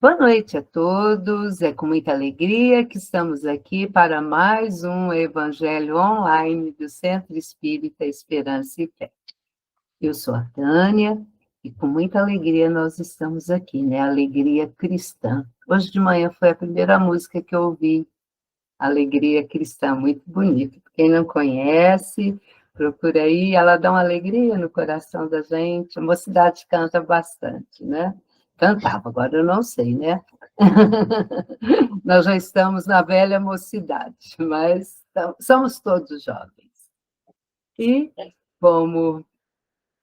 Boa noite a todos, é com muita alegria que estamos aqui para mais um Evangelho Online do Centro Espírita Esperança e Fé. Eu sou a Tânia e com muita alegria nós estamos aqui, né? Alegria cristã. Hoje de manhã foi a primeira música que eu ouvi, Alegria Cristã, muito bonita. Quem não conhece, procura aí, ela dá uma alegria no coração da gente. A mocidade canta bastante, né? Cantava, agora eu não sei, né? Nós já estamos na velha mocidade, mas somos todos jovens. E, como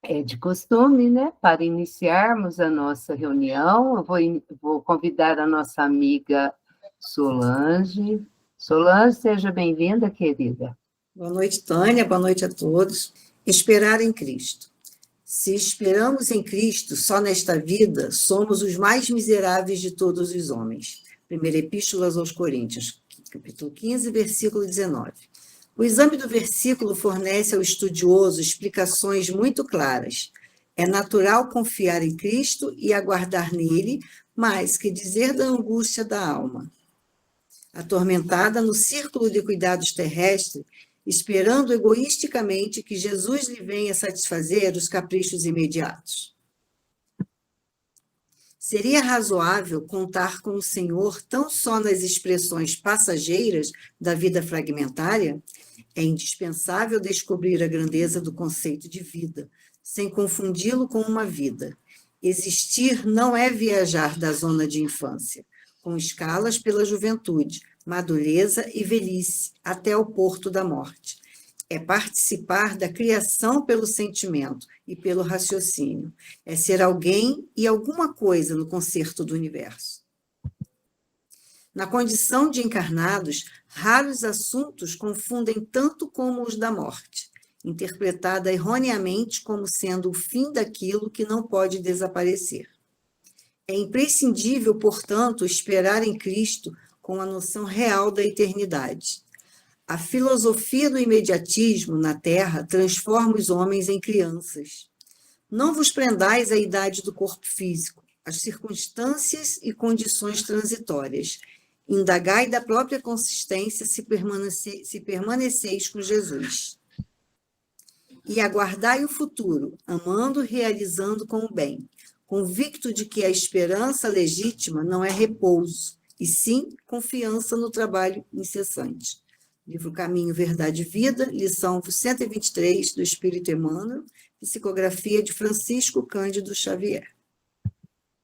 é de costume, né, para iniciarmos a nossa reunião, eu vou convidar a nossa amiga Solange. Solange, seja bem-vinda, querida. Boa noite, Tânia, boa noite a todos. Esperar em Cristo. Se esperamos em Cristo só nesta vida, somos os mais miseráveis de todos os homens. Primeira Epístola aos Coríntios, capítulo 15, versículo 19. O exame do versículo fornece ao estudioso explicações muito claras. É natural confiar em Cristo e aguardar nele, mas que dizer da angústia da alma? Atormentada no círculo de cuidados terrestres, esperando egoisticamente que Jesus lhe venha satisfazer os caprichos imediatos. Seria razoável contar com o Senhor tão só nas expressões passageiras da vida fragmentária? É indispensável descobrir a grandeza do conceito de vida, sem confundi-lo com uma vida. Existir não é viajar da zona de infância, com escalas pela juventude, madureza e velhice, até o porto da morte. É participar da criação pelo sentimento e pelo raciocínio. É ser alguém e alguma coisa no concerto do universo. Na condição de encarnados, raros assuntos confundem tanto como os da morte, interpretada erroneamente como sendo o fim daquilo que não pode desaparecer. É imprescindível, portanto, esperar em Cristo com a noção real da eternidade. A filosofia do imediatismo na Terra transforma os homens em crianças. Não vos prendais à idade do corpo físico, às circunstâncias e condições transitórias. Indagai da própria consistência se permaneceis com Jesus. E aguardai o futuro, amando e realizando com o bem, convicto de que a esperança legítima não é repouso, e sim confiança no trabalho incessante. Livro Caminho, Verdade e Vida, lição 123 do Espírito Emmanuel, psicografia de Francisco Cândido Xavier.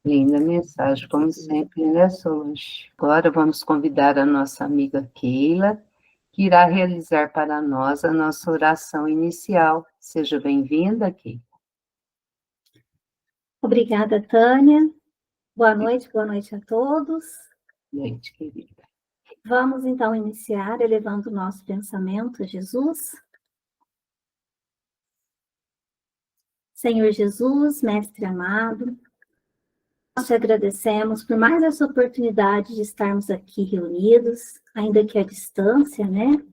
Linda mensagem, como sempre, né, Solange? Agora vamos convidar a nossa amiga Keila, que irá realizar para nós a nossa oração inicial. Seja bem-vinda, Keila. Obrigada, Tânia. Boa noite a todos. Boa noite, querida. Vamos, então, iniciar elevando o nosso pensamento a Jesus. Senhor Jesus, Mestre amado, nós te agradecemos por mais essa oportunidade de estarmos aqui reunidos, ainda que à distância, né?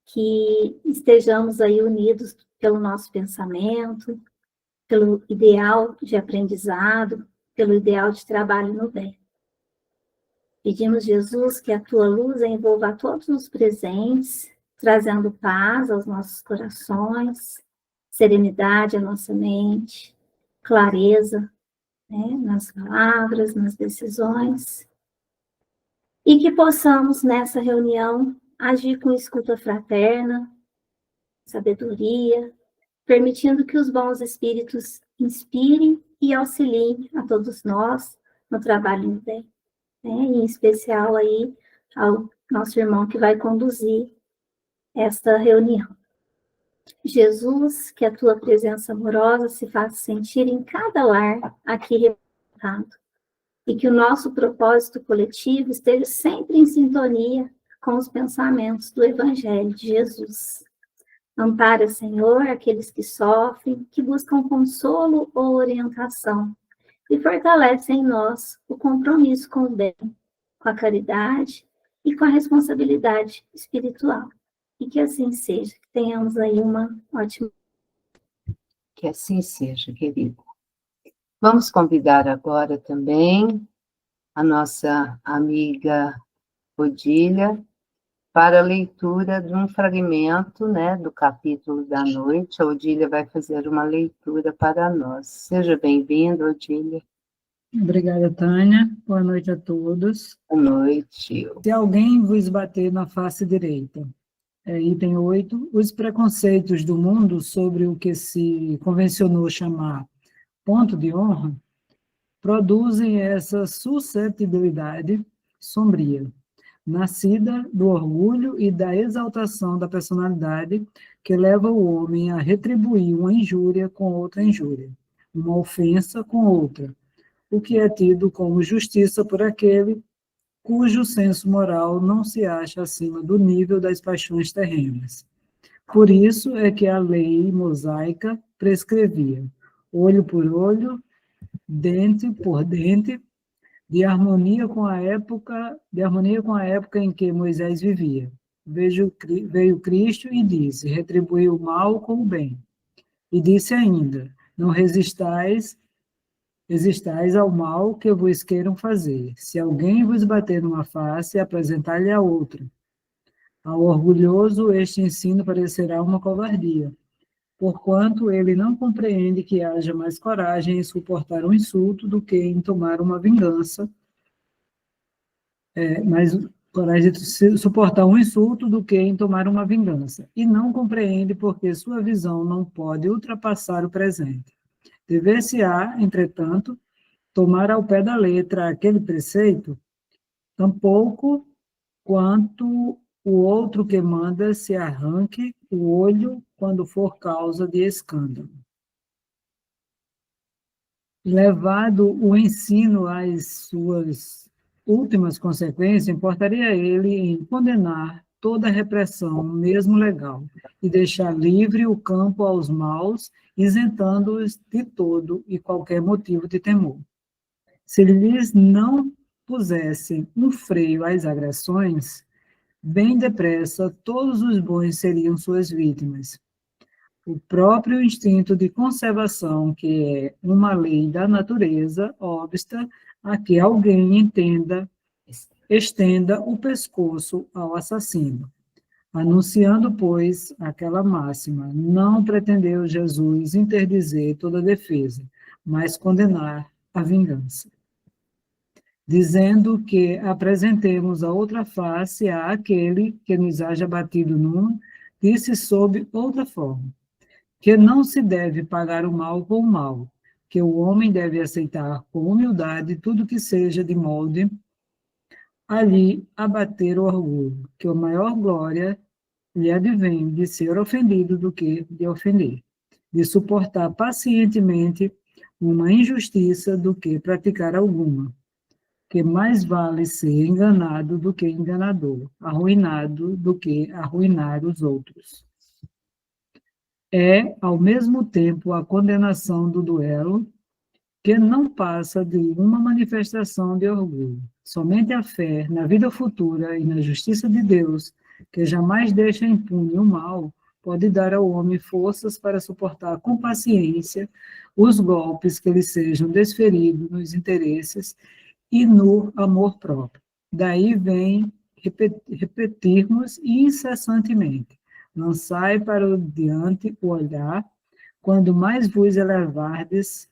Que estejamos aí unidos pelo nosso pensamento, pelo ideal de aprendizado, pelo ideal de trabalho no bem. Pedimos, Jesus, que a tua luz envolva a todos os presentes, trazendo paz aos nossos corações, serenidade à nossa mente, clareza, né, nas palavras, nas decisões, e que possamos, nessa reunião, agir com escuta fraterna, sabedoria, permitindo que os bons espíritos inspirem e auxiliem a todos nós no trabalho no bem. Em especial aí ao nosso irmão que vai conduzir esta reunião. Jesus, que a tua presença amorosa se faça sentir em cada lar aqui representado, e que o nosso propósito coletivo esteja sempre em sintonia com os pensamentos do Evangelho de Jesus. Ampara, Senhor, aqueles que sofrem, que buscam consolo ou orientação, e fortalece em nós o compromisso com o bem, com a caridade e com a responsabilidade espiritual. E que assim seja, que tenhamos aí uma ótima... Que assim seja, querido. Vamos convidar agora também a nossa amiga Odília para a leitura de um fragmento, né, do capítulo da noite. A Odília vai fazer uma leitura para nós. Seja bem-vinda, Odília. Obrigada, Tânia. Boa noite a todos. Boa noite. Se alguém vos bater na face direita, item 8, os preconceitos do mundo sobre o que se convencionou chamar ponto de honra produzem essa suscetibilidade sombria, nascida do orgulho e da exaltação da personalidade que leva o homem a retribuir uma injúria com outra injúria, uma ofensa com outra, o que é tido como justiça por aquele cujo senso moral não se acha acima do nível das paixões terrenas. Por isso é que a lei mosaica prescrevia olho por olho, dente por dente, de harmonia com a época em que Moisés vivia. Veio Cristo e disse: retribui o mal com o bem. E disse ainda: não resistais ao mal que vos queiram fazer. Se alguém vos bater numa face, apresentai-lhe a outra. Ao orgulhoso, este ensino parecerá uma covardia, porquanto ele não compreende que haja mais coragem em suportar um insulto do que em tomar uma vingança, mais coragem de suportar um insulto do que em tomar uma vingança, e não compreende porque sua visão não pode ultrapassar o presente. Dever-se-á, entretanto, tomar ao pé da letra aquele preceito, tampouco quanto o outro que manda se arranque o olho quando for causa de escândalo. Levado o ensino às suas últimas consequências, importaria ele em condenar toda repressão, mesmo legal, e deixar livre o campo aos maus, isentando-os de todo e qualquer motivo de temor. Se lhes não pusessem um freio às agressões, bem depressa todos os bons seriam suas vítimas. O próprio instinto de conservação, que é uma lei da natureza, obsta a que alguém estenda o pescoço ao assassino. Anunciando, pois, aquela máxima, não pretendeu Jesus interdizer toda defesa, mas condenar a vingança, dizendo que apresentemos a outra face àquele que nos haja batido numa, disse sob outra forma, que não se deve pagar o mal com o mal, que o homem deve aceitar com humildade tudo que seja de molde ali abater o orgulho, que a maior glória lhe advém de ser ofendido do que de ofender, de suportar pacientemente uma injustiça do que praticar alguma, que mais vale ser enganado do que enganador, arruinado do que arruinar os outros. É, ao mesmo tempo, a condenação do duelo, que não passa de uma manifestação de orgulho. Somente a fé na vida futura e na justiça de Deus, que jamais deixa impune o mal, pode dar ao homem forças para suportar com paciência os golpes que lhe sejam desferidos nos interesses e no amor próprio. Daí vem repetirmos incessantemente: lançai para o diante o olhar, quando mais vos elevardes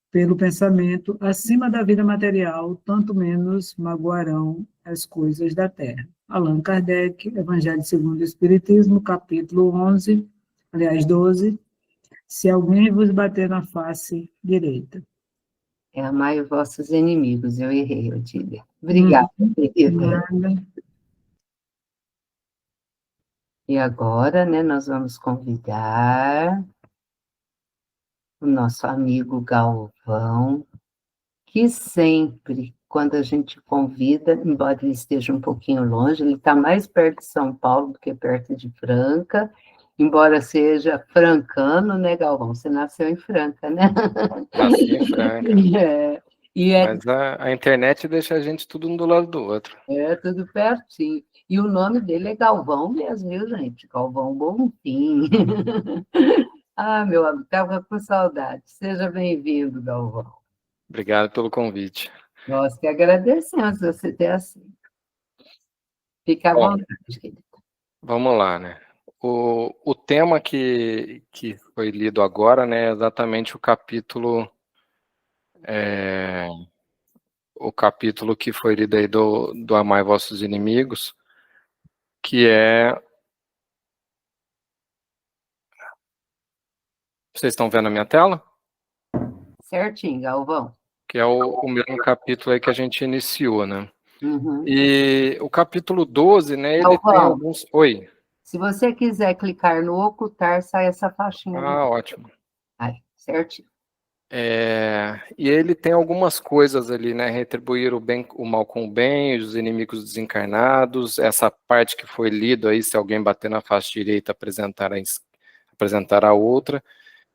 pelo pensamento acima da vida material, tanto menos magoarão as coisas da terra. Allan Kardec, Evangelho segundo o Espiritismo, capítulo 12. Se alguém vos bater na face direita. Amai os vossos inimigos. Eu errei, Odília. Obrigada, querida. E agora, né, nós vamos convidar o nosso amigo Galvão, que sempre, quando a gente convida, embora ele esteja um pouquinho longe, ele está mais perto de São Paulo do que perto de Franca, embora seja francano, né, Galvão? Você nasceu em Franca, né? Nasci em Franca. Mas a internet deixa a gente tudo um do lado do outro. É, tudo pertinho. E o nome dele é Galvão mesmo, viu, gente? Galvão Bonfim. Ah, meu amigo, estava com saudade. Seja bem-vindo, Galvão. Obrigado pelo convite. Nós que agradecemos você ter assim. Fica à Bom, vontade, querida. vamos lá, né? O tema que foi lido agora, né, é exatamente o capítulo que foi lido aí do Amai Vossos Inimigos, que é... Vocês estão vendo a minha tela? Certinho, Galvão. Que é o mesmo capítulo aí que a gente iniciou, né? Uhum. E o capítulo 12, né, ele tem Galvão, alguns... Oi. se você quiser clicar no ocultar, sai essa faixinha. Ah, ótimo. Aí, certinho. E ele tem algumas coisas ali, né? Retribuir o mal com o bem, os inimigos desencarnados, essa parte que foi lido aí, se alguém bater na face direita, apresentar a outra,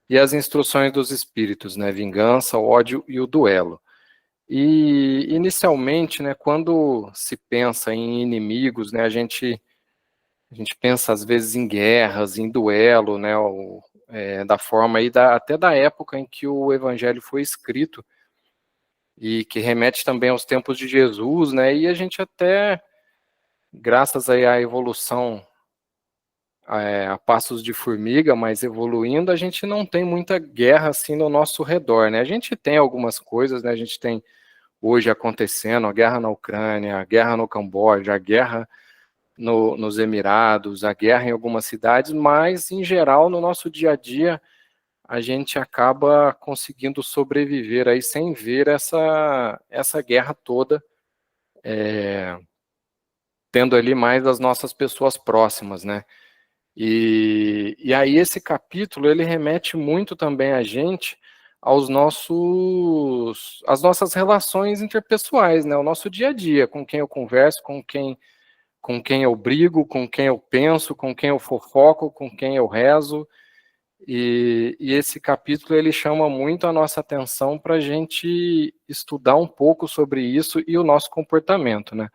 e as instruções dos espíritos, né? Vingança, o ódio e o duelo. E inicialmente, né, quando se pensa em inimigos, né, a gente pensa às vezes em guerras, em duelo, né, da forma aí até da época em que o Evangelho foi escrito, e que remete também aos tempos de Jesus, né, e a gente até, graças aí à evolução, a passos de formiga, mas evoluindo, a gente não tem muita guerra assim no nosso redor, né, a gente tem algumas coisas, né, a gente tem hoje acontecendo a guerra na Ucrânia, a guerra no Camboja, a guerra nos Emirados, a guerra em algumas cidades, mas, em geral, no nosso dia a dia, a gente acaba conseguindo sobreviver aí sem ver essa guerra toda, tendo ali mais as nossas pessoas próximas, né? E aí esse capítulo, ele remete muito também a gente às nossas relações interpessoais, né? O nosso dia a dia, com quem eu converso, com quem eu brigo, com quem eu penso, com quem eu fofoco, com quem eu rezo, e esse capítulo ele chama muito a nossa atenção para a gente estudar um pouco sobre isso e o nosso comportamento, né?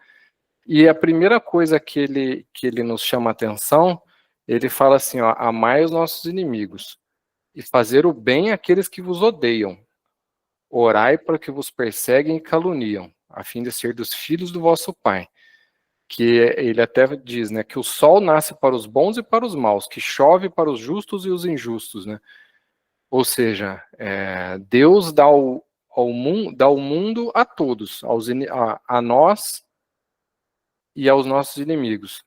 E a primeira coisa que ele nos chama a atenção, ele fala assim, ó, amai os nossos inimigos e fazer o bem àqueles que vos odeiam, orai para que vos perseguem e caluniam, a fim de ser dos filhos do vosso Pai. Que ele até diz, né, que o sol nasce para os bons e para os maus, que chove para os justos e os injustos, né? Ou seja, Deus dá o mundo a todos, a nós e aos nossos inimigos.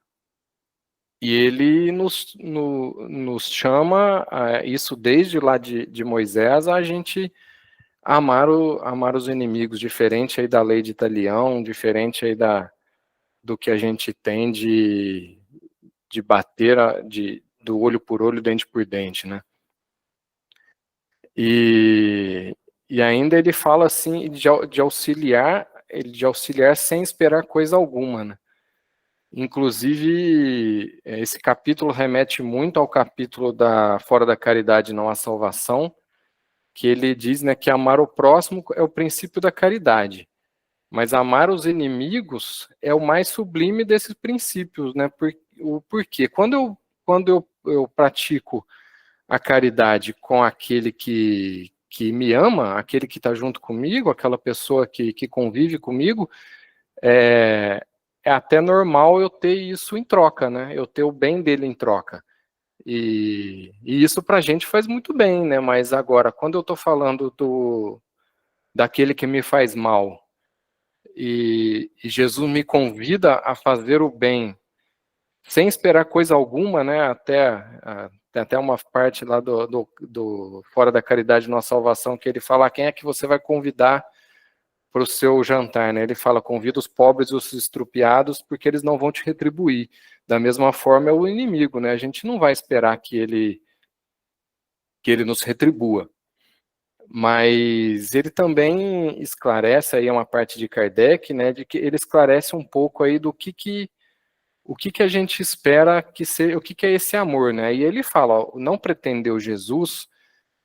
E ele nos chama, isso desde lá de Moisés, a gente amar os inimigos, diferente aí da lei de Italião, diferente aí do que a gente tem de bater do olho por olho, dente por dente, né? E ainda ele fala assim de auxiliar sem esperar coisa alguma, né? Inclusive, esse capítulo remete muito ao capítulo da Fora da Caridade não há salvação, que ele diz, né, que amar o próximo é o princípio da caridade, mas amar os inimigos é o mais sublime desses princípios, né? Por quê? Quando eu pratico a caridade com aquele que me ama, aquele que está junto comigo, aquela pessoa que convive comigo, é até normal eu ter isso em troca, né? Eu ter o bem dele em troca. E isso para a gente faz muito bem, né? Mas agora, quando eu estou falando daquele que me faz mal, e Jesus me convida a fazer o bem sem esperar coisa alguma, né? Tem até uma parte lá do Fora da Caridade Nossa Salvação que ele fala, quem é que você vai convidar para o seu jantar, né? Ele fala, convida os pobres e os estrupiados porque eles não vão te retribuir. Da mesma forma é o inimigo, né? A gente não vai esperar que ele nos retribua. Mas ele também esclarece, aí é uma parte de Kardec, né, de que ele esclarece um pouco aí do o que a gente espera que seja, o que é esse amor, né? E ele fala, ó, não pretendeu Jesus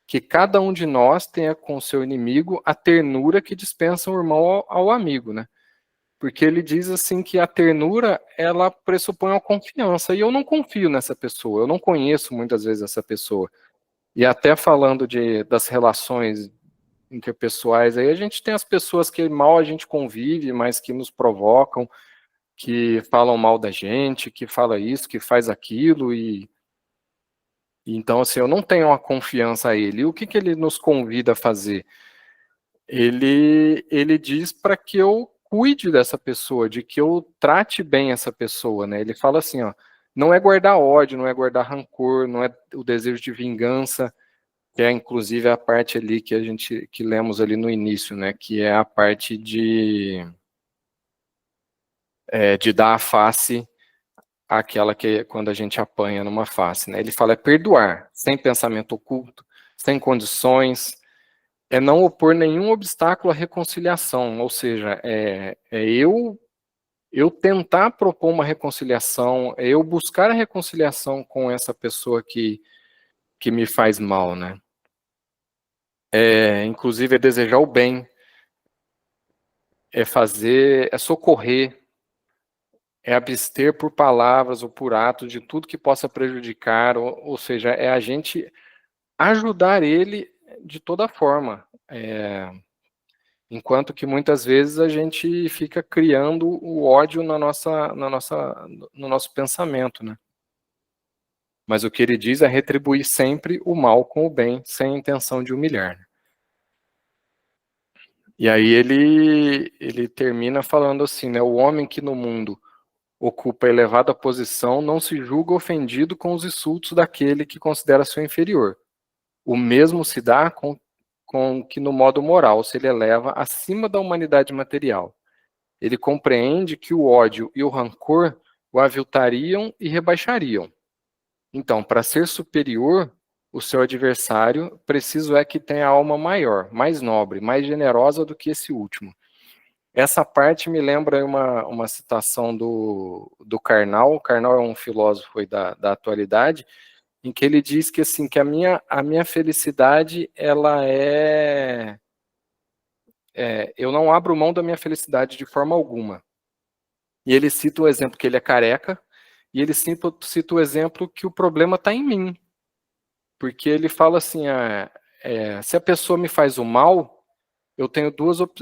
que cada um de nós tenha com seu inimigo a ternura que dispensa o irmão ao amigo, né? Porque ele diz assim que a ternura, ela pressupõe a confiança, e eu não confio nessa pessoa, eu não conheço muitas vezes essa pessoa. E até falando das relações interpessoais, aí a gente tem as pessoas que mal a gente convive, mas que nos provocam, que falam mal da gente, que fala isso, que faz aquilo, e então, assim, eu não tenho uma confiança a ele. E o que ele nos convida a fazer? Ele diz para que eu cuide dessa pessoa, de que eu trate bem essa pessoa, né? Ele fala assim, ó, não é guardar ódio, não é guardar rancor, não é o desejo de vingança, que é inclusive a parte ali que lemos ali no início, né? Que é a parte de dar a face àquela que é quando a gente apanha numa face, né? Ele fala é perdoar, sem pensamento oculto, sem condições, é não opor nenhum obstáculo à reconciliação, ou seja, eu tentar propor uma reconciliação, é eu buscar a reconciliação com essa pessoa que me faz mal, né? Inclusive é desejar o bem, é socorrer, é abster por palavras ou por atos de tudo que possa prejudicar, ou seja, é a gente ajudar ele de toda forma. Enquanto que muitas vezes a gente fica criando o ódio no nosso pensamento, né? Mas o que ele diz é retribuir sempre o mal com o bem, sem intenção de humilhar. E aí ele termina falando assim, né? O homem que no mundo ocupa elevada posição não se julga ofendido com os insultos daquele que considera seu inferior. O mesmo se dá com que no modo moral se ele eleva acima da humanidade material. Ele compreende que o ódio e o rancor o aviltariam e rebaixariam. Então, para ser superior, o seu adversário preciso é que tenha alma maior, mais nobre, mais generosa do que esse último. Essa parte me lembra uma citação do Karnal. O Karnal é um filósofo aí da atualidade, em que ele diz que, assim, que a minha felicidade, ela eu não abro mão da minha felicidade de forma alguma. E ele cita o exemplo que ele é careca, e ele cita o exemplo que o problema está em mim. Porque ele fala assim, se a pessoa me faz o mal, eu tenho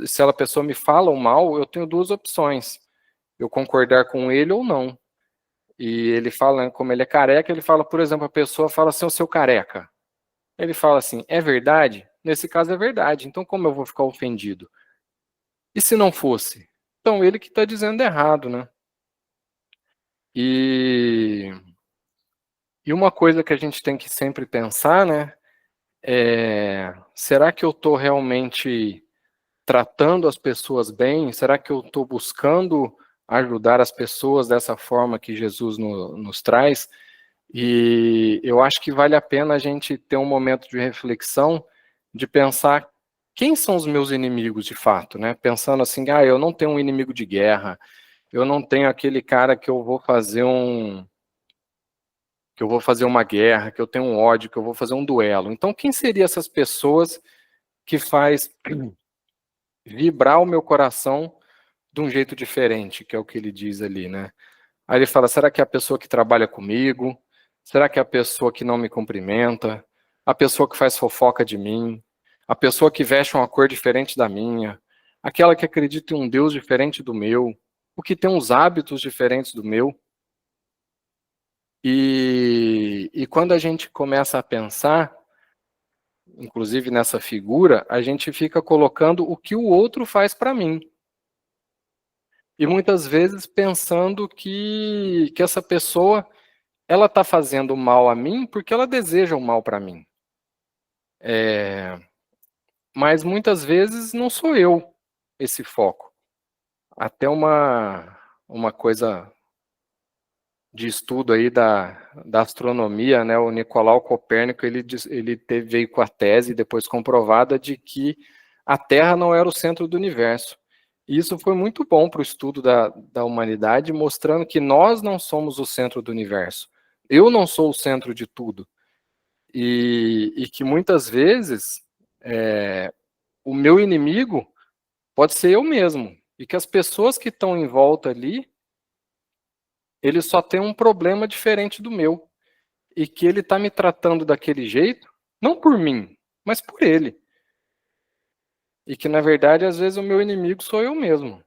se a pessoa me fala o mal, eu tenho duas opções. Eu concordar com ele ou não. E ele fala, como ele é careca, ele fala, por exemplo, a pessoa fala assim, o seu careca. Ele fala assim, é verdade? Nesse caso é verdade, então como eu vou ficar ofendido? E se não fosse? Então ele que está dizendo errado, né? E uma coisa que a gente tem que sempre pensar, né? Será que eu estou realmente tratando as pessoas bem? Será que eu estou buscando ajudar as pessoas dessa forma que Jesus nos traz? E eu acho que vale a pena a gente ter um momento de reflexão, de pensar quem são os meus inimigos de fato, né? Pensando assim, eu não tenho um inimigo de guerra, eu não tenho aquele cara que eu vou fazer uma guerra, que eu tenho um ódio, que eu vou fazer um duelo. Então, quem seriam essas pessoas que faz vibrar o meu coração de um jeito diferente, que é o que ele diz ali, né? Aí ele fala, será que é a pessoa que trabalha comigo? Será que é a pessoa que não me cumprimenta? A pessoa que faz fofoca de mim? A pessoa que veste uma cor diferente da minha? Aquela que acredita em um Deus diferente do meu? O que tem uns hábitos diferentes do meu? E quando a gente começa a pensar, inclusive nessa figura, a gente fica colocando o que o outro faz para mim. E muitas vezes pensando que essa pessoa, ela está fazendo mal a mim porque ela deseja o mal para mim. Mas muitas vezes não sou eu esse foco. Até uma coisa de estudo aí da astronomia, né? O Nicolau Copérnico, ele veio com a tese, depois comprovada, de que a Terra não era o centro do universo. E isso foi muito bom para o estudo da humanidade, mostrando que nós não somos o centro do universo. Eu não sou o centro de tudo. E que muitas vezes o meu inimigo pode ser eu mesmo. E que as pessoas que estão em volta ali, ele só tem um problema diferente do meu. E que ele está me tratando daquele jeito, não por mim, mas por ele. e que, na verdade, às vezes o meu inimigo sou eu mesmo.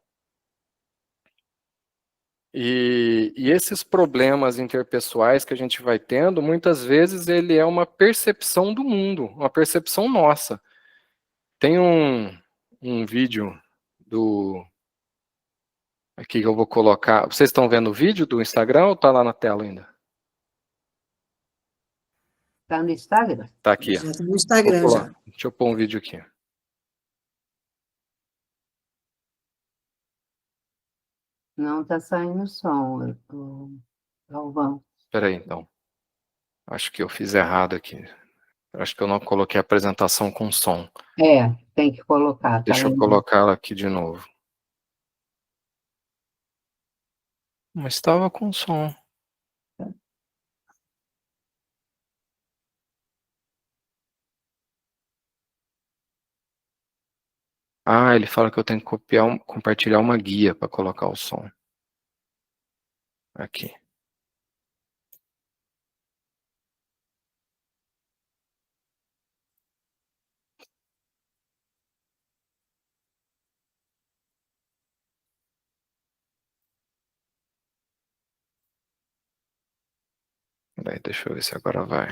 E esses problemas interpessoais que a gente vai tendo, muitas vezes ele é uma percepção do mundo, uma percepção nossa. Tem um vídeo aqui que eu vou colocar. Vocês estão vendo o vídeo do Instagram ou está lá na tela ainda? Está no Instagram? Está aqui. Já está no Instagram, já. Deixa eu pôr um vídeo aqui. Não está saindo som, Galvão. Espera aí, então. Acho que eu fiz errado aqui. Acho que eu não coloquei a apresentação com som. Tem que colocar. Deixa eu colocar ela aqui de novo. Mas estava com som. Ah, ele fala que eu tenho que compartilhar uma guia para colocar o som. Aqui. Peraí, deixa eu ver se agora vai.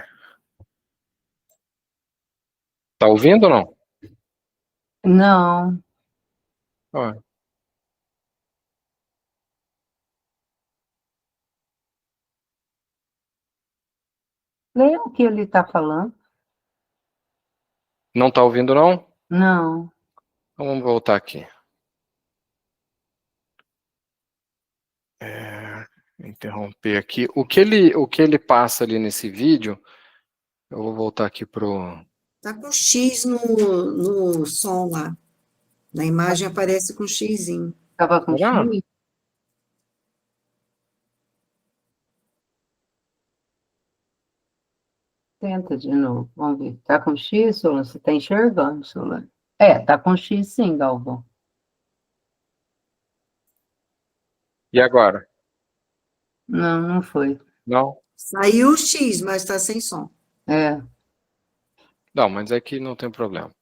Tá ouvindo ou não? Não. Ó, Leia o que ele está falando. não tá ouvindo, não? Não. Então vamos voltar aqui. Interromper aqui. O que ele passa ali nesse vídeo, eu vou voltar aqui pro... Está com X no som lá. Na imagem aparece com Xzinho. Estava com Será? X? Tenta de novo, vamos ver. Está com X, Solano? Você está enxergando, Solano? Está com X sim, Galvão. E agora? Não, não foi. Não? Saiu o X, mas está sem som. Não, mas aqui não tem problema.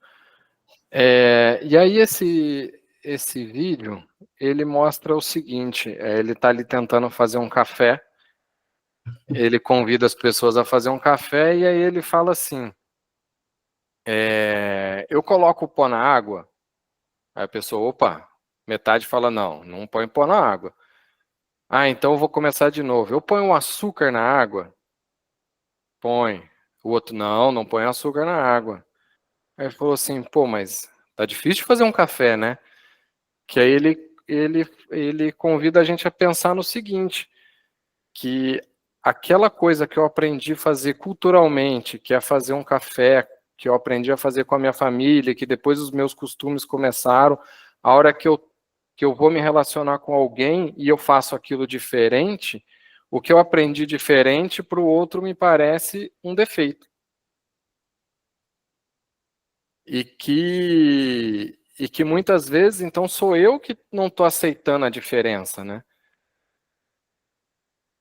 E aí esse vídeo, ele mostra o seguinte, ele está ali tentando fazer um café, ele convida as pessoas a fazer um café e aí ele fala assim, eu coloco o pó na água, aí a pessoa, opa, metade fala não põe pó na água. Ah, então eu vou começar de novo, eu ponho um açúcar na água? Põe. O outro, não põe açúcar na água. Aí ele falou assim, pô, mas tá difícil de fazer um café, né? Que aí ele convida a gente a pensar no seguinte, que aquela coisa que eu aprendi a fazer culturalmente, que é fazer um café, que eu aprendi a fazer com a minha família, que depois os meus costumes começaram, a hora que eu vou me relacionar com alguém e eu faço aquilo diferente, o que eu aprendi diferente para o outro me parece um defeito. E que muitas vezes, então, sou eu que não estou aceitando a diferença, né?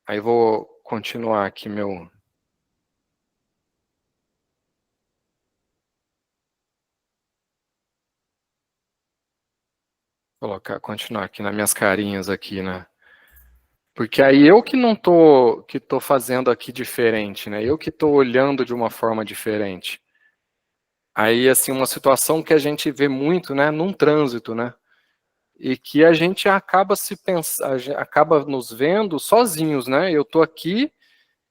Aí vou continuar aqui continuar aqui nas minhas carinhas aqui, né? Porque aí eu que não tô fazendo aqui diferente, né? Eu que estou olhando de uma forma diferente. Aí, assim, uma situação que a gente vê muito, né, num trânsito, né? E que a gente acaba acaba nos vendo sozinhos, né? Eu tô aqui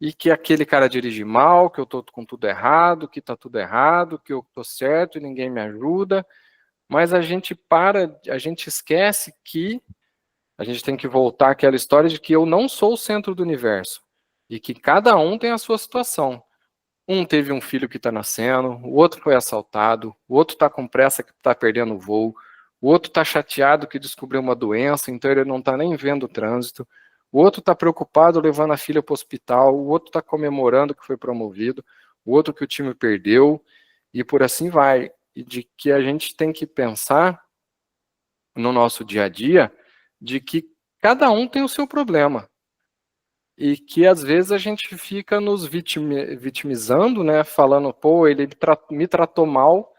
e que aquele cara dirige mal, que eu tô com tudo errado, que tá tudo errado, que eu tô certo e ninguém me ajuda. Mas a gente esquece que a gente tem que voltar àquela história de que eu não sou o centro do universo e que cada um tem a sua situação. Um teve um filho que está nascendo, o outro foi assaltado, o outro está com pressa que está perdendo o voo, o outro está chateado que descobriu uma doença, então ele não está nem vendo o trânsito, o outro está preocupado levando a filha para o hospital, o outro está comemorando que foi promovido, o outro que o time perdeu, e por assim vai. E de que a gente tem que pensar no nosso dia a dia de que cada um tem o seu problema. E que às vezes a gente fica nos vitimizando, né, falando, pô, ele me tratou mal,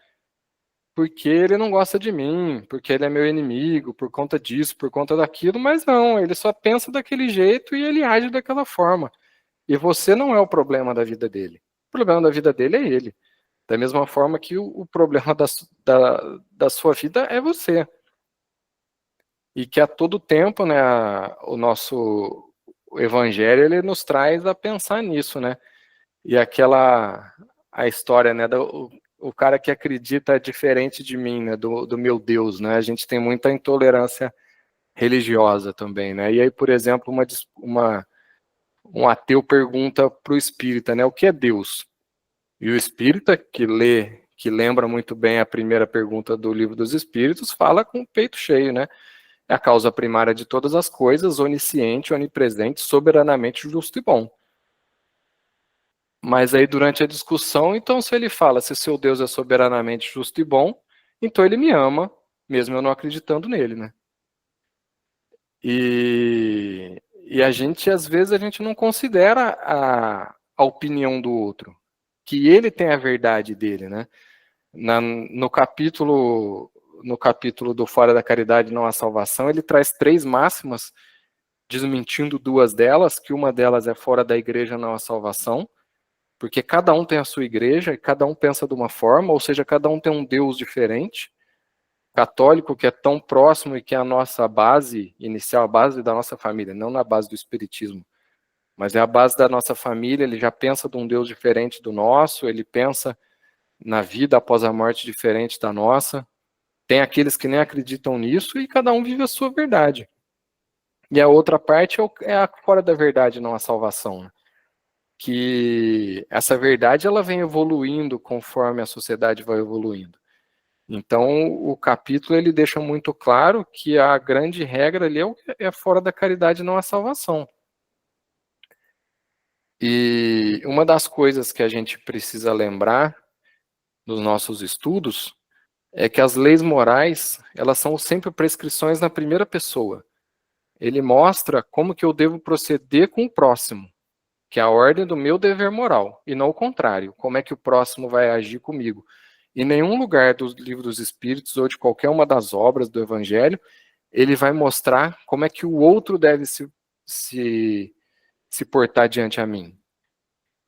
porque ele não gosta de mim, porque ele é meu inimigo, por conta disso, por conta daquilo, mas não, ele só pensa daquele jeito e ele age daquela forma. E você não é o problema da vida dele. O problema da vida dele é ele. Da mesma forma que o problema da sua vida é você. E que a todo tempo, né, o nosso evangelho, ele nos traz a pensar nisso, né? E a história, né, o cara que acredita diferente de mim, né, do meu Deus, né? A gente tem muita intolerância religiosa também, né? E aí, por exemplo, um ateu pergunta para o espírita, né, o que é Deus? E o espírita, que lembra muito bem a primeira pergunta do Livro dos Espíritos, fala com o peito cheio, né? É a causa primária de todas as coisas, onisciente, onipresente, soberanamente justo e bom. Mas aí, durante a discussão, então, se ele fala se seu Deus é soberanamente justo e bom, então ele me ama, mesmo eu não acreditando nele, né? E a gente, às vezes, a gente não considera a opinião do outro, que ele tem a verdade dele, né? No capítulo do Fora da Caridade Não Há Salvação, ele traz 3 máximas, desmentindo 2 delas, que uma delas é fora da igreja não há salvação, porque cada um tem a sua igreja e cada um pensa de uma forma, ou seja, cada um tem um Deus diferente. Católico, que é tão próximo e que é a nossa base inicial, a base da nossa família, não na base do espiritismo, mas é a base da nossa família, ele já pensa de um Deus diferente do nosso, ele pensa na vida após a morte diferente da nossa. Tem aqueles que nem acreditam nisso e cada um vive a sua verdade. E a outra parte é a fora da verdade, não a salvação, né? Que essa verdade ela vem evoluindo conforme a sociedade vai evoluindo. Então, o capítulo ele deixa muito claro que a grande regra ali é fora da caridade, não a salvação. E uma das coisas que a gente precisa lembrar nos nossos estudos é que as leis morais, elas são sempre prescrições na primeira pessoa. Ele mostra como que eu devo proceder com o próximo, que é a ordem do meu dever moral, e não o contrário, como é que o próximo vai agir comigo. Em nenhum lugar do Livro dos Espíritos ou de qualquer uma das obras do Evangelho, ele vai mostrar como é que o outro deve se portar diante a mim.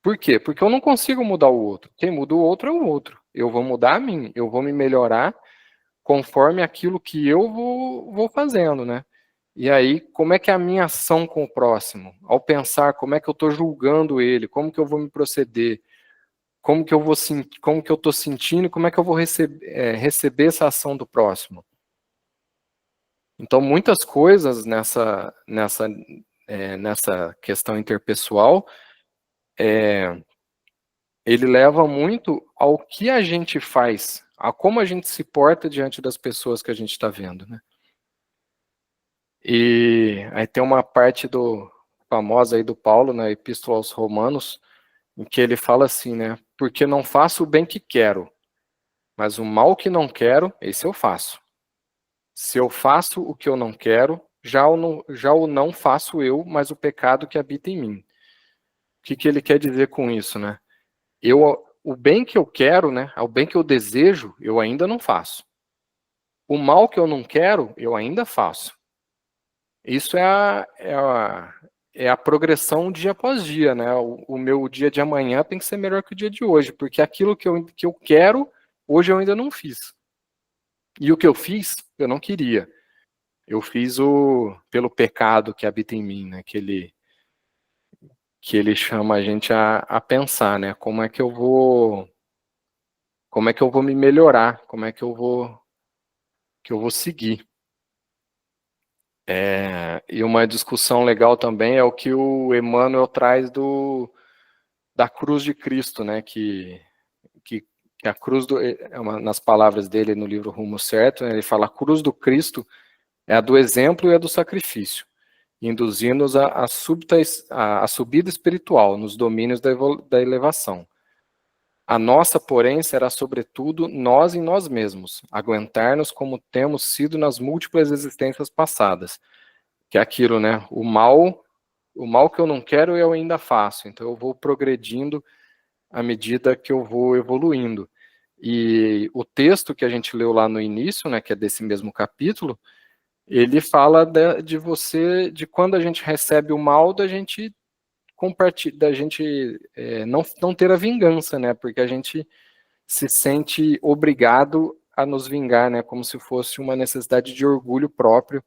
Por quê? Porque eu não consigo mudar o outro. Quem muda o outro é o outro. Eu vou mudar a mim, eu vou me melhorar conforme aquilo que eu vou fazendo, né? E aí, como é que é a minha ação com o próximo? Ao pensar, como é que eu estou julgando ele? Como que eu vou me proceder? Como que eu estou sentindo? Como é que eu vou receber essa ação do próximo? Então, muitas coisas nessa questão interpessoal, ele leva muito ao que a gente faz, a como a gente se porta diante das pessoas que a gente está vendo, né? E aí tem uma parte famosa aí do Paulo, na Epístola aos Romanos, em que ele fala assim, né? Porque não faço o bem que quero, mas o mal que não quero, esse eu faço. Se eu faço o que eu não quero, já o não faço eu, mas o pecado que habita em mim. O que ele quer dizer com isso, né? O bem que eu quero, né? O bem que eu desejo, eu ainda não faço. O mal que eu não quero, eu ainda faço. Isso é a progressão dia após dia, né? O meu dia de amanhã tem que ser melhor que o dia de hoje, porque aquilo que eu quero, hoje eu ainda não fiz. E o que eu fiz, eu não queria. Eu fiz pelo pecado que habita em mim, né? Que ele chama a gente a pensar, né? Como é que eu vou me melhorar? Como é que eu vou seguir? E uma discussão legal também é o que o Emmanuel traz da cruz de Cristo, né? Que a cruz nas palavras dele no livro Rumo Certo, né, ele fala: a cruz do Cristo é a do exemplo e a do sacrifício, induzindo-nos a subida espiritual nos domínios da elevação. A nossa, porém, será sobretudo nós em nós mesmos, aguentar-nos como temos sido nas múltiplas existências passadas. Que é aquilo, né? O mal que eu não quero eu ainda faço, então eu vou progredindo à medida que eu vou evoluindo. E o texto que a gente leu lá no início, né, que é desse mesmo capítulo, ele fala de você, de quando a gente recebe o mal, da gente compartilhar, da gente não ter a vingança, né, porque a gente se sente obrigado a nos vingar, né, como se fosse uma necessidade de orgulho próprio,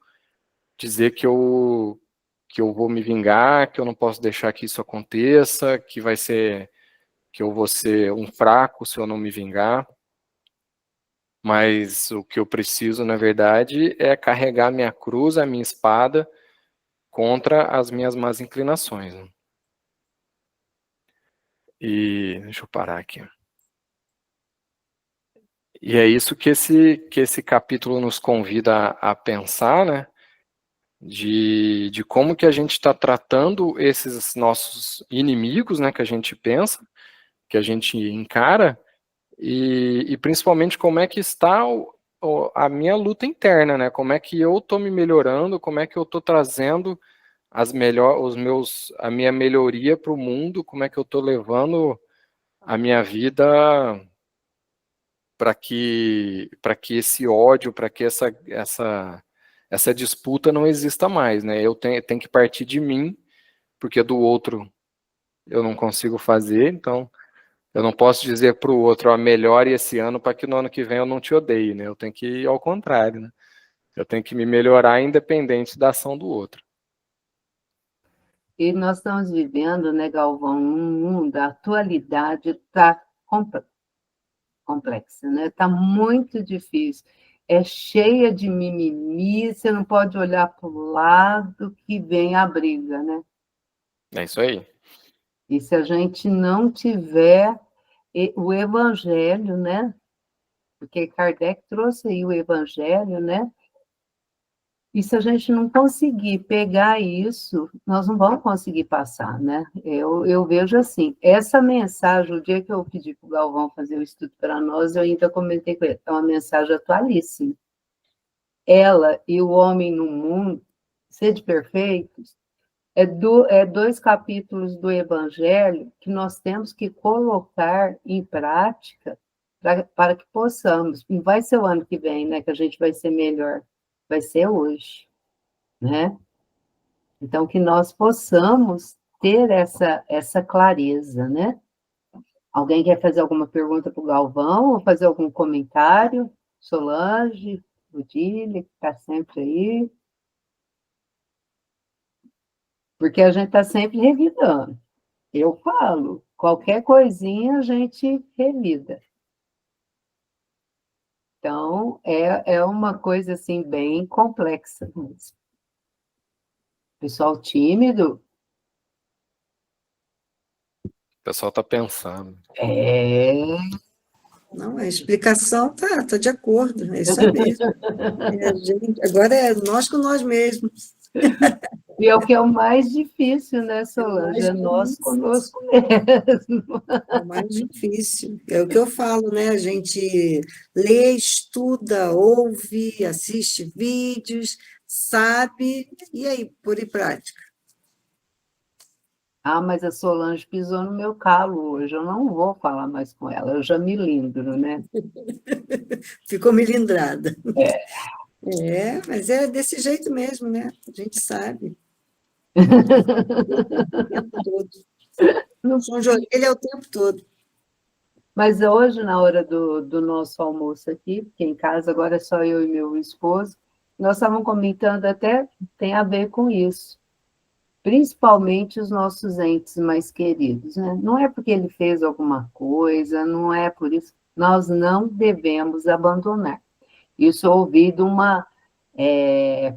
dizer que eu vou me vingar, que eu não posso deixar que isso aconteça, que eu vou ser um fraco se eu não me vingar. Mas o que eu preciso, na verdade, é carregar minha cruz, a minha espada, contra as minhas más inclinações. Né? E deixa eu parar aqui. E é isso que esse capítulo nos convida a pensar, né? De como que a gente está tratando esses nossos inimigos, né? Que a gente pensa, que a gente encara, e principalmente como é que está a minha luta interna, né? Como é que eu estou me melhorando, como é que eu estou trazendo a minha melhoria para o mundo, como é que eu estou levando a minha vida para que esse ódio, para que essa disputa não exista mais, né? Eu tenho que partir de mim, porque do outro eu não consigo fazer, então eu não posso dizer para o outro, ó, melhore esse ano para que no ano que vem eu não te odeie, né? Eu tenho que ir ao contrário, né? Eu tenho que me melhorar independente da ação do outro. E nós estamos vivendo, né, Galvão, um mundo, a atualidade está complexa, né? Está muito difícil. É cheia de mimimi, você não pode olhar para o lado que vem a briga, né? É isso aí. E se a gente não tiver o evangelho, né? Porque Kardec trouxe aí o evangelho, né? E se a gente não conseguir pegar isso, nós não vamos conseguir passar, né? Eu vejo assim, essa mensagem, o dia que eu pedi para o Galvão fazer o estudo para nós, eu ainda comentei com ele, é uma mensagem atualíssima. Ela e o homem no mundo, sede perfeitos, é 2 capítulos do Evangelho que nós temos que colocar em prática para que possamos. Não vai ser o ano que vem, né, que a gente vai ser melhor, vai ser hoje, né? Então, que nós possamos ter essa clareza, né? Alguém quer fazer alguma pergunta para o Galvão ou fazer algum comentário? Solange, Odília, que está sempre aí. Porque a gente está sempre revidando. Eu falo, qualquer coisinha a gente revida. Então, é uma coisa assim bem complexa mesmo. Pessoal tímido, O pessoal está pensando. Não, a explicação tá de acordo, é isso aí mesmo. Agora é nós com nós mesmos. E é o que é o mais difícil, né, Solange? É nós conosco mesmo. É o mais difícil. É o que eu falo, né? A gente lê, estuda, ouve, assiste vídeos, sabe, e aí, pôr em prática. Ah, mas a Solange pisou no meu calo hoje, eu não vou falar mais com ela, eu já me lindro, né? Ficou melindrada. É. Mas é desse jeito mesmo, né? A gente sabe. O tempo todo. São de orelha é o tempo todo. Mas hoje, na hora do nosso almoço aqui, porque em casa agora é só eu e meu esposo, nós estávamos comentando até, tem a ver com isso. Principalmente os nossos entes mais queridos, né? Não é porque ele fez alguma coisa, não é por isso. Nós não devemos abandonar. Isso eu ouvi de uma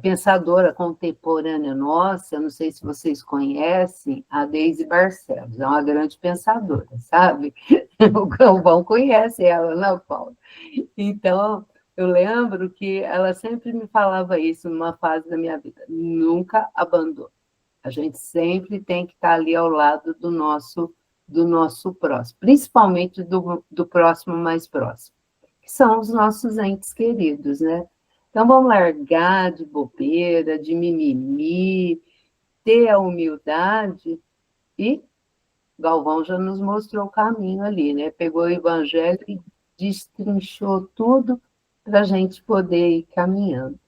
pensadora contemporânea nossa, não sei se vocês conhecem, a Deise Barcelos, é uma grande pensadora, sabe? O Galvão conhece ela, não, Paula? Então, eu lembro que ela sempre me falava isso numa fase da minha vida, nunca abandone. A gente sempre tem que estar ali ao lado do nosso próximo, principalmente do próximo mais próximo, que são os nossos entes queridos, né? Então, vamos largar de bobeira, de mimimi, ter a humildade e Galvão já nos mostrou o caminho ali, né? Pegou o evangelho e destrinchou tudo para a gente poder ir caminhando.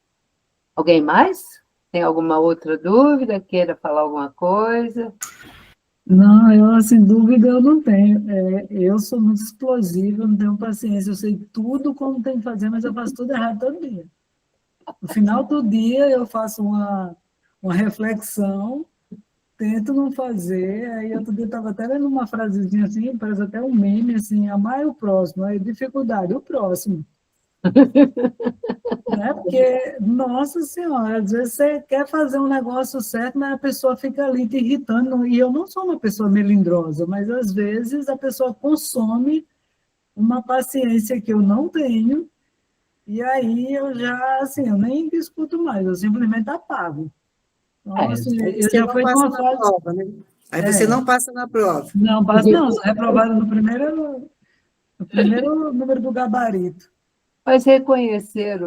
Alguém mais? Tem alguma outra dúvida? Queira falar alguma coisa? Não, eu, assim, dúvida eu não tenho. Eu sou muito explosiva, eu não tenho paciência. Eu sei tudo como tem que fazer, mas eu faço tudo errado todo dia. No final do dia, eu faço uma reflexão, tento não fazer. Aí, outro dia, eu estava até lendo uma frasezinha assim, parece até um meme, assim, amar o próximo, aí dificuldade, o próximo. Né? Porque, nossa senhora, às vezes você quer fazer um negócio certo, mas a pessoa fica ali te irritando, e eu não sou uma pessoa melindrosa, mas às vezes a pessoa consome uma paciência que eu não tenho, e aí eu já, assim, eu nem discuto mais, eu simplesmente apago. Então, assim, Aí eu você já não fui de passa uma na fase... prova, né? Aí você não passa na prova. Não, passo não, sou reprovada no primeiro número do gabarito. Mas reconhecer,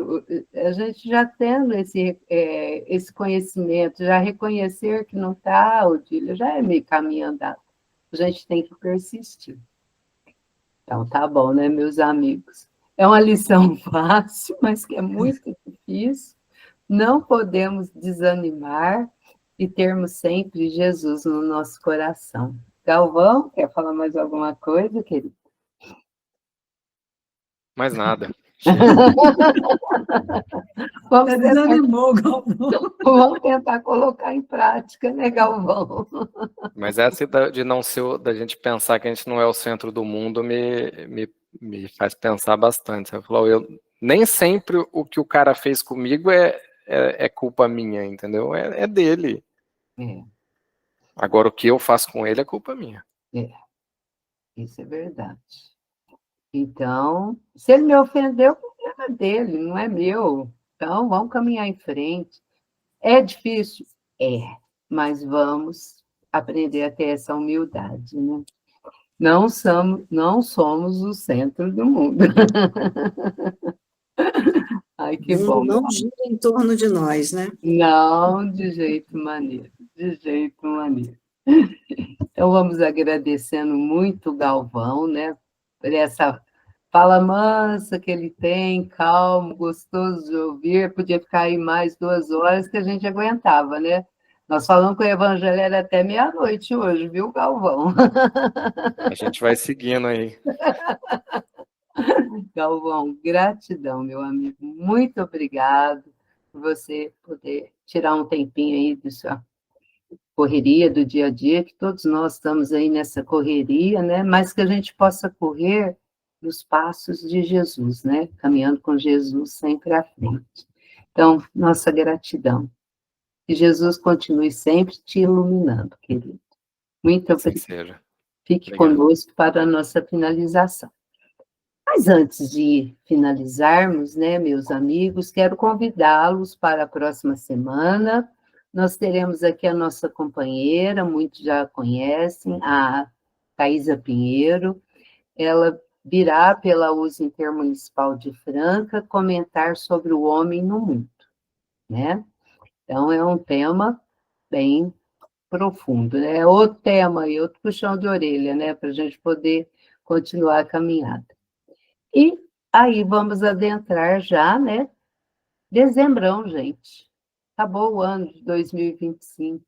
a gente já tendo esse conhecimento, já reconhecer que não está, Odília, já é meio caminho andado. A gente tem que persistir. Então, tá bom, né, meus amigos? É uma lição fácil, mas que é muito difícil. Não podemos desanimar e termos sempre Jesus no nosso coração. Galvão, quer falar mais alguma coisa, querido? Mais nada. Chega. Desanimou, Galvão. Vamos tentar colocar em prática, né, Galvão? Mas essa de não ser, da gente pensar que a gente não é o centro do mundo me faz pensar bastante. Você falou, nem sempre o que o cara fez comigo é culpa minha, entendeu? É dele. É, Agora, o que eu faço com ele é culpa minha. isso é verdade. Então, se ele me ofendeu, o problema é dele, não é meu. Então, vamos caminhar em frente. É difícil? É, mas vamos aprender a ter essa humildade, né? Não somos o centro do mundo. Ai, O que mundo bom. não gira em torno de nós, né? Não, de jeito maneiro, de jeito maneiro. Então, vamos agradecendo muito o Galvão, né, por essa fala mansa que ele tem, calmo, gostoso de ouvir. Podia ficar aí mais 2 horas que a gente aguentava, né? Nós falamos que o evangelho era até meia-noite hoje, viu, Galvão? A gente vai seguindo aí. Galvão, gratidão, meu amigo. Muito obrigado por você poder tirar um tempinho aí da sua correria do dia a dia, que todos nós estamos aí nessa correria, né? Mas que a gente possa correr nos passos de Jesus, né? Caminhando com Jesus sempre à frente. Então, nossa gratidão. Que Jesus continue sempre te iluminando, querido. Muito Assim obrigada. seja. Fique Obrigado. conosco para a nossa finalização. Mas antes de finalizarmos, né, meus amigos, quero convidá-los para a próxima semana. Nós teremos aqui a nossa companheira, muitos já a conhecem, a Thaisa Pinheiro. Ela virá pela USA Intermunicipal de Franca comentar sobre o homem no mundo, né? Então, é um tema bem profundo, né? É outro tema e outro puxão de orelha, né? Para a gente poder continuar a caminhada. E aí vamos adentrar já, né? Dezembrão, gente. Acabou o ano de 2025.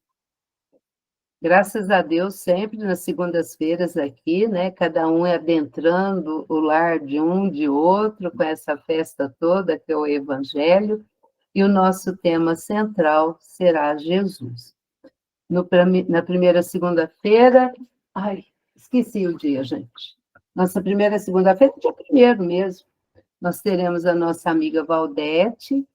Graças a Deus, sempre nas segundas-feiras aqui, né? Cada um é adentrando o lar de um, de outro, com essa festa toda que é o Evangelho. E o nosso tema central será Jesus. Na primeira segunda-feira... Ai, esqueci o dia, gente. Nossa primeira segunda-feira, dia 1º mesmo. Nós teremos a nossa amiga Valdete,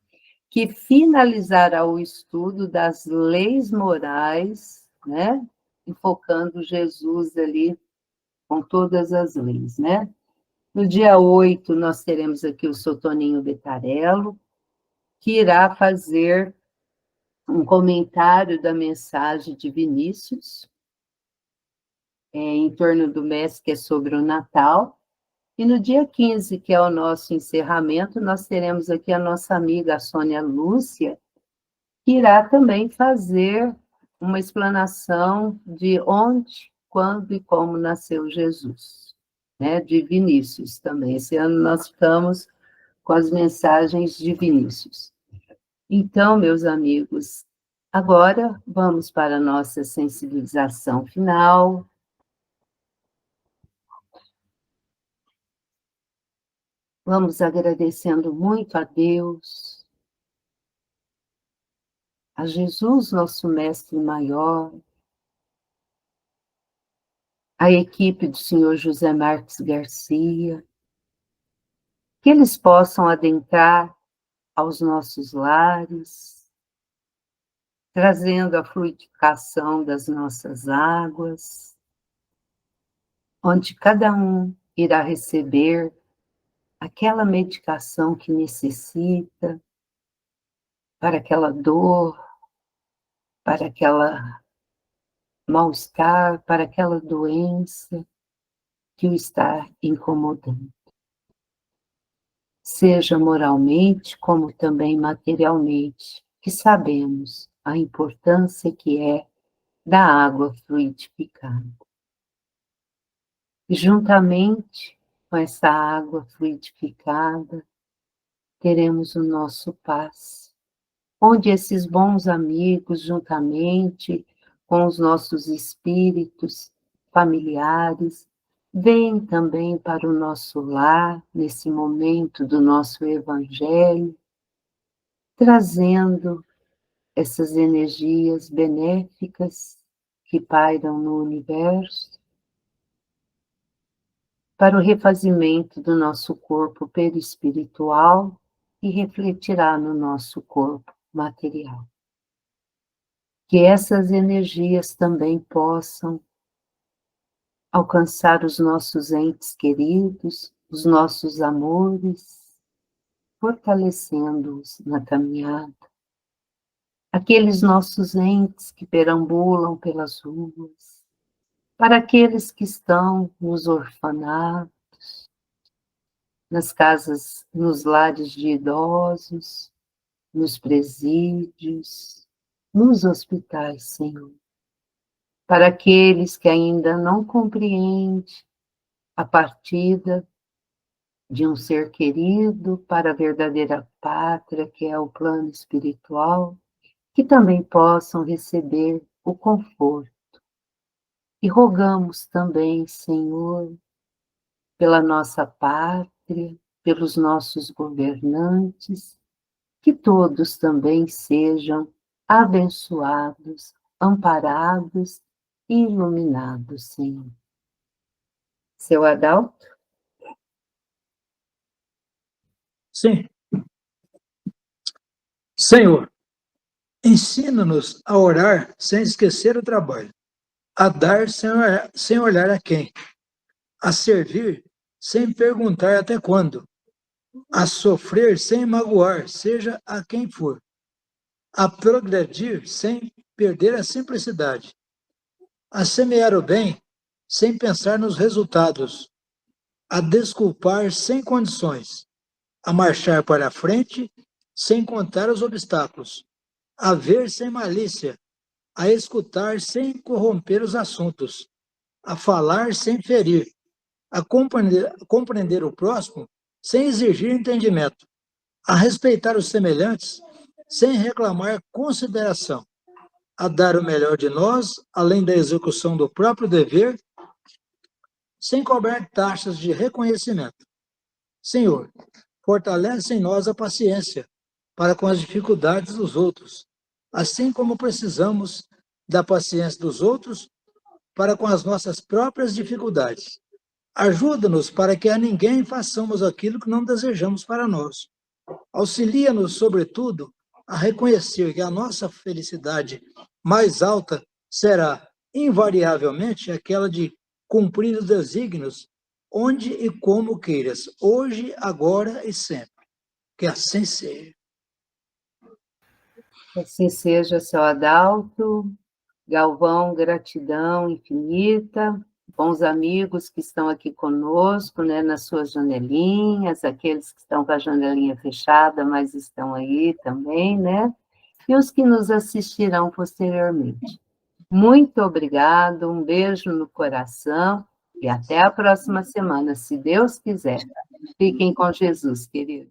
que finalizará o estudo das leis morais, né? Enfocando Jesus ali com todas as leis, né? No dia 8, nós teremos aqui o Sotoninho Betarello, que irá fazer um comentário da mensagem de Vinícius, em torno do mês que é sobre o Natal. E no dia 15, que é o nosso encerramento, nós teremos aqui a nossa amiga a Sônia Lúcia, que irá também fazer uma explanação de onde, quando e como nasceu Jesus, né, de Vinícius também. Esse ano nós ficamos com as mensagens de Vinícius. Então, meus amigos, agora vamos para a nossa sensibilização final. Vamos agradecendo muito a Deus, a Jesus, nosso mestre maior, a equipe do senhor José Marques Garcia, que eles possam adentrar aos nossos lares, trazendo a fluidificação das nossas águas, onde cada um irá receber aquela medicação que necessita para aquela dor, para aquela mal-estar, para aquela doença que o está incomodando. Seja moralmente como também materialmente, que sabemos a importância que é da água fluidificada. E juntamente com essa água fluidificada, teremos o nosso passe, onde esses bons amigos, juntamente com os nossos espíritos familiares, vêm também para o nosso lar, nesse momento do nosso Evangelho, trazendo essas energias benéficas que pairam no universo, para o refazimento do nosso corpo perispiritual e refletirá no nosso corpo material. Que essas energias também possam alcançar os nossos entes queridos, os nossos amores, fortalecendo-os na caminhada. Aqueles nossos entes que perambulam pelas ruas, para aqueles que estão nos orfanatos, nas casas, nos lares de idosos, nos presídios, nos hospitais, Senhor. Para aqueles que ainda não compreendem a partida de um ser querido para a verdadeira pátria, que é o plano espiritual, que também possam receber o conforto. E rogamos também, Senhor, pela nossa pátria, pelos nossos governantes, que todos também sejam abençoados, amparados e iluminados, Senhor. Seu Adalto? Sim. Senhor, ensina-nos a orar sem esquecer o trabalho, a dar sem olhar a quem, a servir sem perguntar até quando, a sofrer sem magoar, seja a quem for, a progredir sem perder a simplicidade, a semear o bem sem pensar nos resultados, a desculpar sem condições, a marchar para a frente sem contar os obstáculos, a ver sem malícia, a escutar sem corromper os assuntos, a falar sem ferir, a compreender o próximo sem exigir entendimento, a respeitar os semelhantes sem reclamar consideração, a dar o melhor de nós, além da execução do próprio dever, sem cobrar taxas de reconhecimento. Senhor, fortalece em nós a paciência para com as dificuldades dos outros, assim como precisamos da paciência dos outros para com as nossas próprias dificuldades. Ajuda-nos para que a ninguém façamos aquilo que não desejamos para nós. Auxilia-nos, sobretudo, a reconhecer que a nossa felicidade mais alta será, invariavelmente, aquela de cumprir os desígnios onde e como queiras, hoje, agora e sempre. Que assim seja. Que assim seja, seu Adalto. Galvão, gratidão infinita. Bons amigos que estão aqui conosco, né, nas suas janelinhas, aqueles que estão com a janelinha fechada, mas estão aí também, né? E os que nos assistirão posteriormente. Muito obrigado, um beijo no coração E até a próxima semana, se Deus quiser. Fiquem com Jesus, queridos.